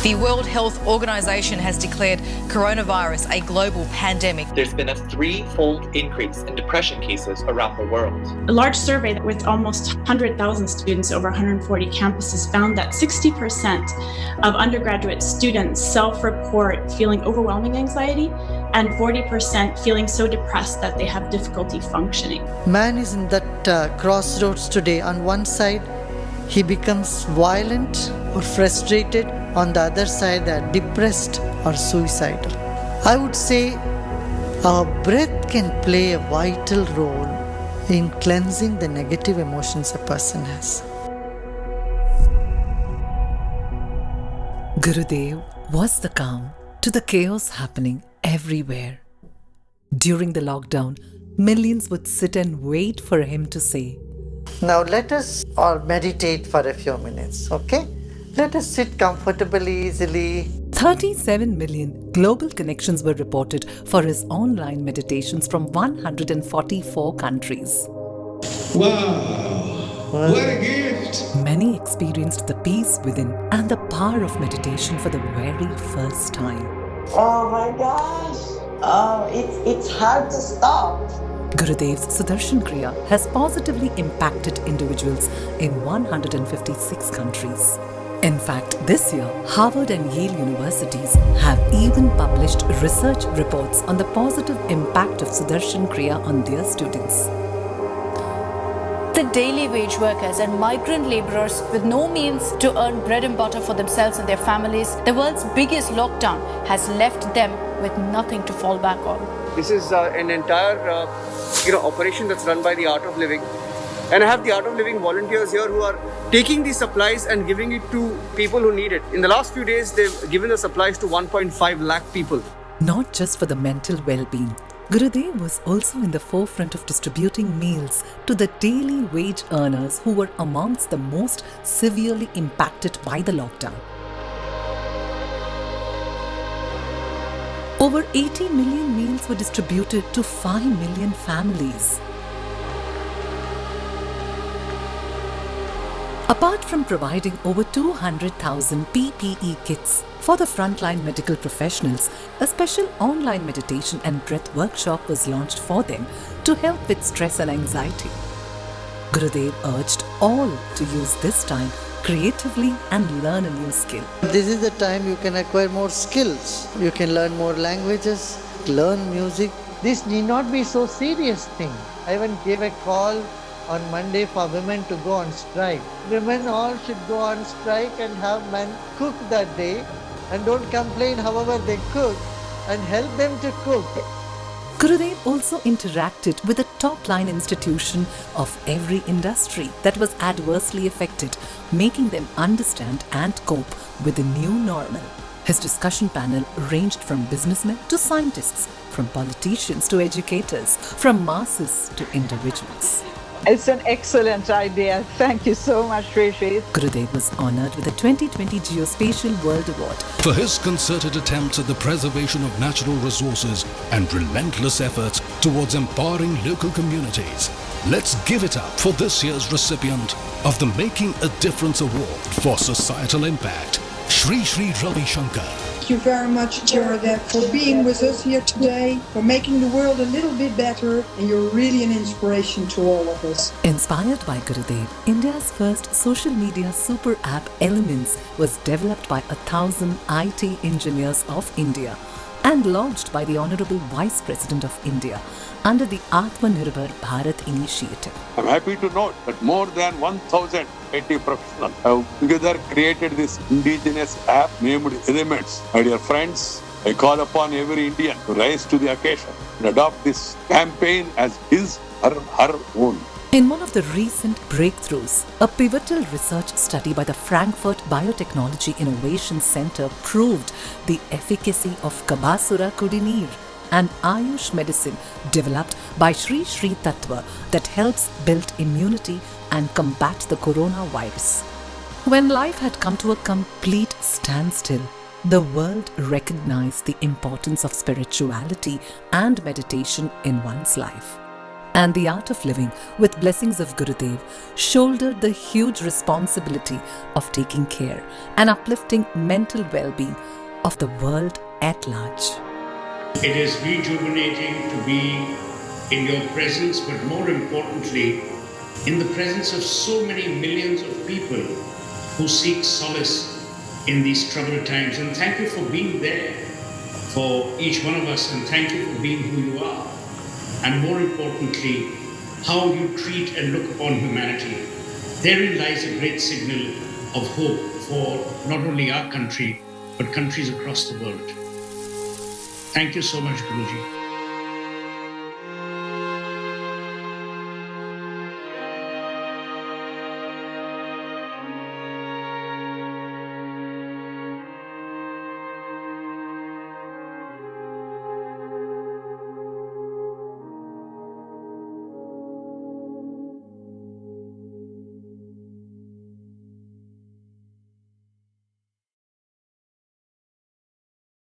The World Health Organization has declared coronavirus a global pandemic. There's been a threefold increase in depression cases around the world. A large survey with almost 100,000 students over 140 campuses found that 60% of undergraduate students self-report feeling overwhelming anxiety and 40% feeling so depressed that they have difficulty functioning. Man is in that crossroads today. On one side, he becomes violent or frustrated. On the other side, they are depressed or suicidal. I would say our breath can play a vital role in cleansing the negative emotions a person has. Gurudev was the calm to the chaos happening everywhere. During the lockdown, millions would sit and wait for him to say, Now let us all meditate for a few minutes, okay? Let us sit comfortably, easily. 37 million global connections were reported for his online meditations from 144 countries. Wow! What a gift! Many experienced the peace within and the power of meditation for the very first time. Oh my gosh! Oh, it's hard to stop. Gurudev's Sudarshan Kriya has positively impacted individuals in 156 countries. In fact, this year, Harvard and Yale universities have even published research reports on the positive impact of Sudarshan Kriya on their students. The daily wage workers and migrant laborers with no means to earn bread and butter for themselves and their families, the world's biggest lockdown has left them with nothing to fall back on. This is an entire operation that's run by the Art of Living. And I have the Art of Living volunteers here who are taking these supplies and giving it to people who need it. In the last few days, they've given the supplies to 1.5 lakh people. Not just for the mental well-being, Gurudev was also in the forefront of distributing meals to the daily wage earners who were amongst the most severely impacted by the lockdown. Over 80 million meals were distributed to 5 million families. Apart from providing over 200,000 PPE kits for the frontline medical professionals, a special online meditation and breath workshop was launched for them to help with stress and anxiety. Gurudev urged all to use this time creatively and learn a new skill. This is the time you can acquire more skills. You can learn more languages, learn music. This need not be so serious thing. I even gave a call on Monday for women to go on strike. Women all should go on strike and have men cook that day and don't complain however they cook and help them to cook. Gurudev also interacted with the top-line institution of every industry that was adversely affected, making them understand and cope with the new normal. His discussion panel ranged from businessmen to scientists, from politicians to educators, from masses to individuals. It's an excellent idea. Thank you so much, Sri. Gurudev was honored with the 2020 Geospatial World Award for his concerted attempts at the preservation of natural resources and relentless efforts towards empowering local communities. Let's give it up for this year's recipient of the Making a Difference Award for Societal Impact, Sri Ravi Shankar. Thank you very much, Gurudev, for being with us here today, for making the world a little bit better, and you're really an inspiration to all of us. Inspired by Gurudev, India's first social media super app Elements was developed by 1,000 IT engineers of India and launched by the Honorable Vice President of India under the Atmanirbhar Bharat initiative. I'm happy to note that more than 1,000 IT professionals have together created this indigenous app named Elements. My dear friends, I call upon every Indian to rise to the occasion and adopt this campaign as his or her own. In one of the recent breakthroughs, a pivotal research study by the Frankfurt Biotechnology Innovation Center proved the efficacy of Kabasura Kudineer, an Ayush medicine developed by Sri Tattva that helps build immunity and combat the coronavirus. When life had come to a complete standstill, the world recognized the importance of spirituality and meditation in one's life. and the Art of Living, with blessings of Gurudev, shouldered the huge responsibility of taking care and uplifting mental well-being of the world at large. It is rejuvenating to be in your presence, but more importantly, in the presence of so many millions of people who seek solace in these troubled times. And thank you for being there for each one of us, and thank you for being who you are. And more importantly, how you treat and look upon humanity. Therein lies a great signal of hope for not only our country, but countries across the world. Thank you so much, Guruji.